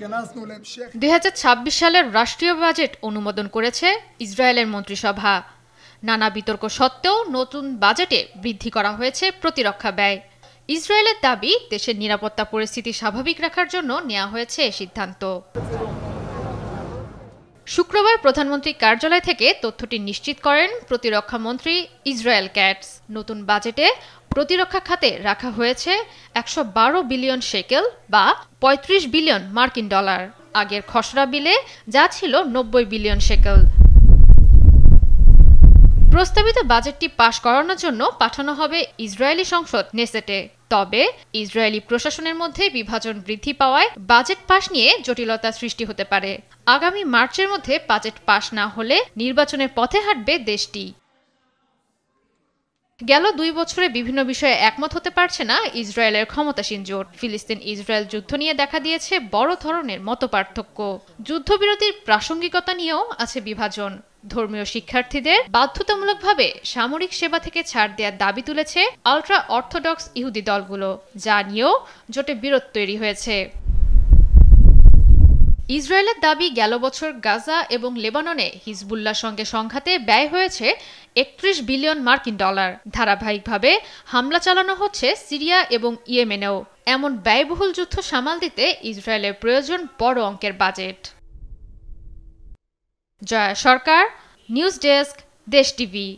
2026 সালের রাষ্ট্রীয় বাজেট অনুমোদন করেছে ইসরায়েলের মন্ত্রিসভা। নানা বিতর্ক সত্ত্বেও নতুন বাজেটে বৃদ্ধি করা হয়েছে প্রতিরক্ষা ব্যয়। ইসরায়েলের দাবি, দেশের নিরাপত্তা পরিস্থিতি স্বাভাবিক রাখার জন্য নেওয়া হয়েছে এই সিদ্ধান্ত। শুক্রবার প্রধানমন্ত্রী কার্যালয় থেকে তথ্যটি নিশ্চিত করেন প্রতিরক্ষা মন্ত্রী ইসরায়েল ক্যাটস। নতুন বাজেটে প্রতিরক্ষা খাতে রাখা হয়েছে 112 বিলিয়ন শেকেল বা 35 বিলিয়ন মার্কিন ডলার। আগের খসড়া বিলে যা ছিল 90 বিলিয়ন শেকেল। প্রস্তাবিত বাজেটটি পাশ করানোর জন্য পাঠানো হবে ইসরায়েলি সংসদ নেসেটে। তবে ইসরায়েলি প্রশাসনের মধ্যে বিভাজন বৃদ্ধি পাওয়ায় বাজেট পাশ নিয়ে জটিলতা সৃষ্টি হতে পারে। আগামী মার্চের মধ্যে বাজেট পাশ না হলে নির্বাচনের পথে হাঁটবে দেশটি। গেল 2 বছরে বিভিন্ন বিষয়ে একমত হতে পারছে না ইসরায়েলের ক্ষমতাসীন জোট। ফিলিস্তিন ইসরায়েল যুদ্ধ নিয়ে দেখা দিয়েছে বড় ধরনের মতপার্থক্য। যুদ্ধবিরতির প্রাসঙ্গিকতা নিয়েও আছে বিভাজন। ধর্মীয় শিক্ষার্থীদের বাধ্যতামূলকভাবে সামরিক সেবা থেকে ছাড় দেওয়ার দাবি তুলেছে আল্ট্রা অর্থোডক্স ইহুদি দলগুলো, যা নিয়েও জোটে বিরোধ তৈরি হয়েছে। ইসরায়েলের দাবি, গেল বছর গাজা এবং লেবাননে হিজবুল্লাহর সঙ্গে সংঘাতে ব্যয় হয়েছে 31 বিলিয়ন মার্কিন ডলার। ধারাবাহিকভাবে হামলা চালানো হচ্ছে সিরিয়া এবং ইয়েমেনেও। এমন ব্যয়বহুল যুদ্ধ সামাল দিতে ইসরায়েলের প্রয়োজন বড় অঙ্কের বাজেট। জয়া সরকার, নিউজ ডেস্ক, দেশ টিভি।